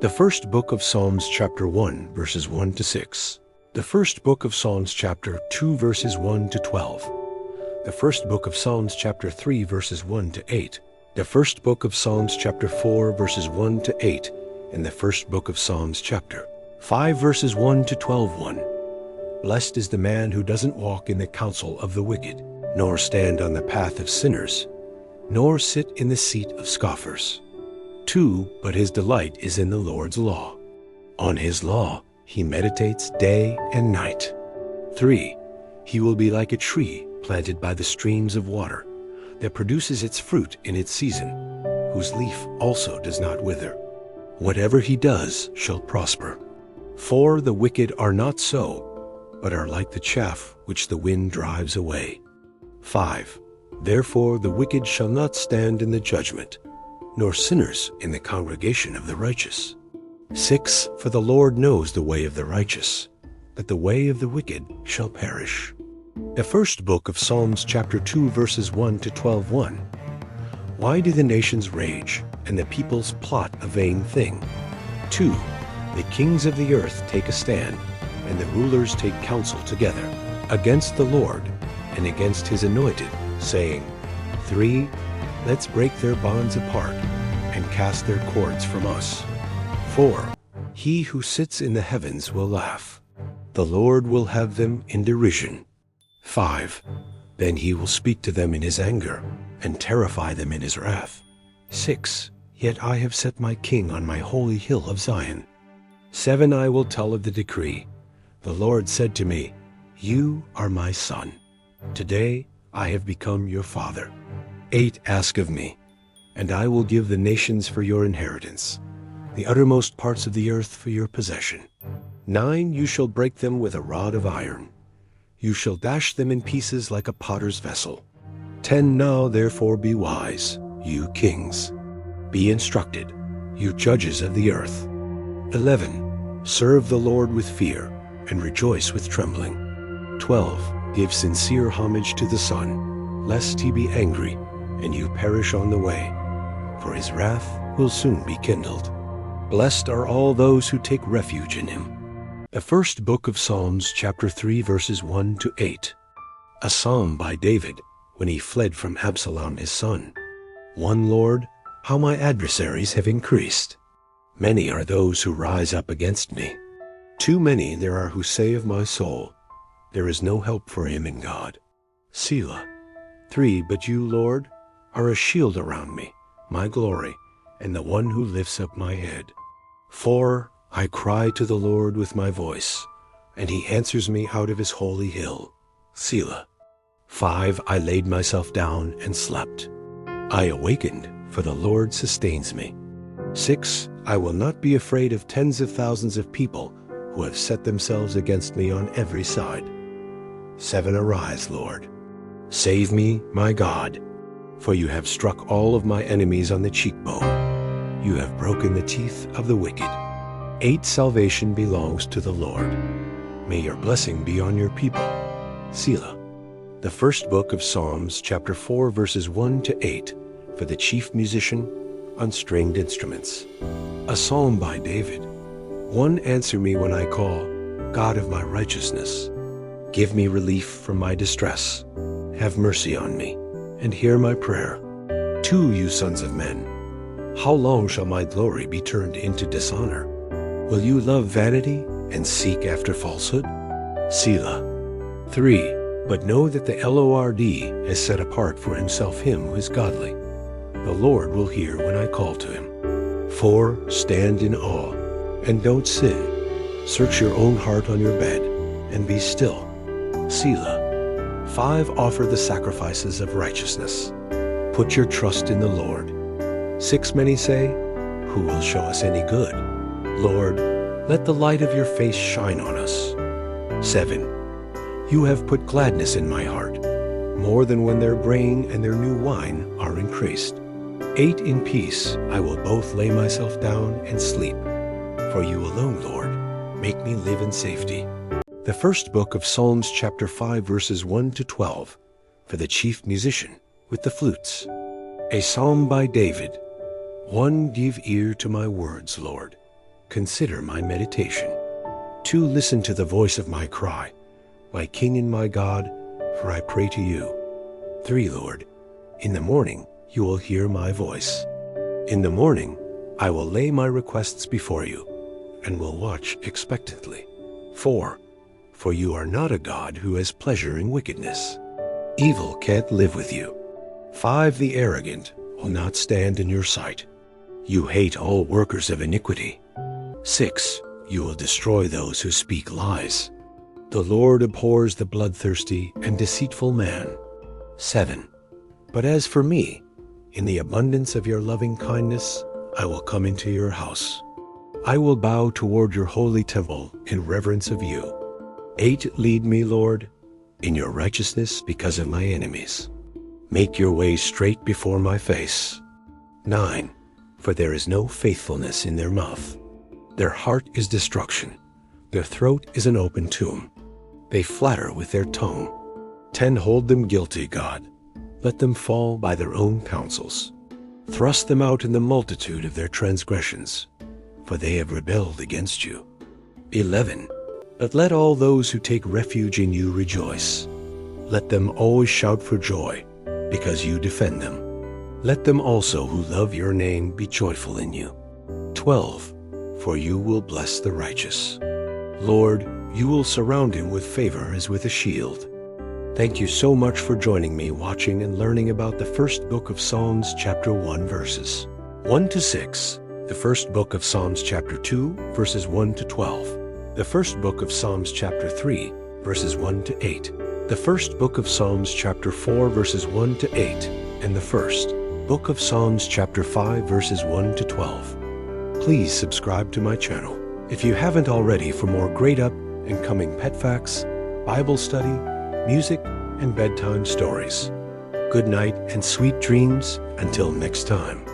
The first book of Psalms chapter 1 verses 1 to 6. The first book of Psalms chapter 2 verses 1 to 12. The first book of Psalms chapter 3 verses 1 to 8. The first book of Psalms chapter 4 verses 1 to 8. And the first book of Psalms chapter 5 verses 1 to 12:1. Blessed is the man who doesn't walk in the counsel of the wicked, nor stand on the path of sinners, nor sit in the seat of scoffers. 2. But his delight is in the Lord's law. On his law he meditates day and night. 3. He will be like a tree planted by the streams of water, that produces its fruit in its season, whose leaf also does not wither. Whatever he does shall prosper. 4. The wicked are not so, but are like the chaff which the wind drives away. 5. Therefore the wicked shall not stand in the judgment, nor sinners in the congregation of the righteous. 6. For the Lord knows the way of the righteous, but the way of the wicked shall perish. The first book of Psalms chapter 2 verses 1 to 12:1. Why do the nations rage, and the peoples plot a vain thing? 2. The kings of the earth take a stand, and the rulers take counsel together, against the Lord and against his anointed, saying, 3. Let's break their bonds apart, and cast their cords from us. 4. He who sits in the heavens will laugh. The Lord will have them in derision. 5. Then he will speak to them in his anger, and terrify them in his wrath. 6. Yet I have set my king on my holy hill of Zion. 7. I will tell of the decree. The Lord said to me, You are my son. Today I have become your father. 8. Ask of me, and I will give the nations for your inheritance, the uttermost parts of the earth for your possession. 9. You shall break them with a rod of iron. You shall dash them in pieces like a potter's vessel. 10. Now therefore be wise, you kings. Be instructed, you judges of the earth. 11. Serve the Lord with fear, and rejoice with trembling. 12. Give sincere homage to the Son, lest he be angry, and you perish on the way, for his wrath will soon be kindled. Blessed are all those who take refuge in him. The first book of Psalms chapter 3 verses 1 to 8. A psalm by David, when he fled from Absalom his son. 1. Lord, how my adversaries have increased. Many are those who rise up against me. Too many there are who say of my soul, There is no help for him in God. Selah. 3. But you, Lord, are a shield around me, my glory, and the one who lifts up my head. 4. I cry to the Lord with my voice, and he answers me out of his holy hill. Selah. 5. I laid myself down and slept. I awakened, for the Lord sustains me. 6. I will not be afraid of tens of thousands of people who have set themselves against me on every side. 7. Arise, Lord. Save me, my God, for you have struck all of my enemies on the cheekbone. You have broken the teeth of the wicked. 8. Salvation belongs to the Lord. May your blessing be on your people. Selah. The first book of Psalms, chapter 4, verses 1 to 8, for the chief musician on stringed instruments. A psalm by David. 1. Answer me when I call, God of my righteousness. Give me relief from my distress. Have mercy on me, and hear my prayer. 2. You sons of men, how long shall my glory be turned into dishonor? Will you love vanity and seek after falsehood? Selah. 3. But know that the Lord has set apart for himself him who is godly. The Lord will hear when I call to him. 4. Stand in awe, and don't sin. Search your own heart on your bed, and be still. Selah. 5. Offer the sacrifices of righteousness. Put your trust in the Lord. 6. Many say, Who will show us any good? Lord, let the light of your face shine on us. 7. You have put gladness in my heart, more than when their grain and their new wine are increased. 8. In peace I will both lay myself down and sleep. For you alone, Lord, make me live in safety. The first book of Psalms chapter 5 verses 1 to 12, for the chief musician with the flutes. A psalm by David. 1. Give ear to my words, Lord. consider my meditation. 2. Listen to the voice of my cry, my King and my God, for I pray to you. 3. Lord, in the morning you will hear my voice. In the morning I will lay my requests before you, and will watch expectantly. 4. For you are not a God who has pleasure in wickedness. Evil can't live with you. 5. The arrogant will not stand in your sight. You hate all workers of iniquity. 6. You will destroy those who speak lies. The Lord abhors the bloodthirsty and deceitful man. 7. But as for me, in the abundance of your loving kindness, I will come into your house. I will bow toward your holy temple in reverence of you. 8. Lead me, Lord, in your righteousness because of my enemies. Make your way straight before my face. 9. For there is no faithfulness in their mouth. Their heart is destruction. Their throat is an open tomb. They flatter with their tongue. 10. Hold them guilty, God. Let them fall by their own counsels. Thrust them out in the multitude of their transgressions, for they have rebelled against you. 11. But let all those who take refuge in you rejoice. Let them always shout for joy, because you defend them. Let them also who love your name be joyful in you. 12. For you will bless the righteous. Lord, you will surround him with favor as with a shield. Thank you so much for joining me watching and learning about the first book of Psalms chapter 1 verses 1 to 6, the first book of Psalms chapter 2 verses 1 to 12, the first book of Psalms chapter 3 verses 1 to 8, the first book of Psalms chapter 4 verses 1 to 8, and the first book of Psalms chapter 5 verses 1 to 12. Please subscribe to my channel if you haven't already for more great up and coming pet facts, Bible study, music, and bedtime stories. Good night and sweet dreams until next time.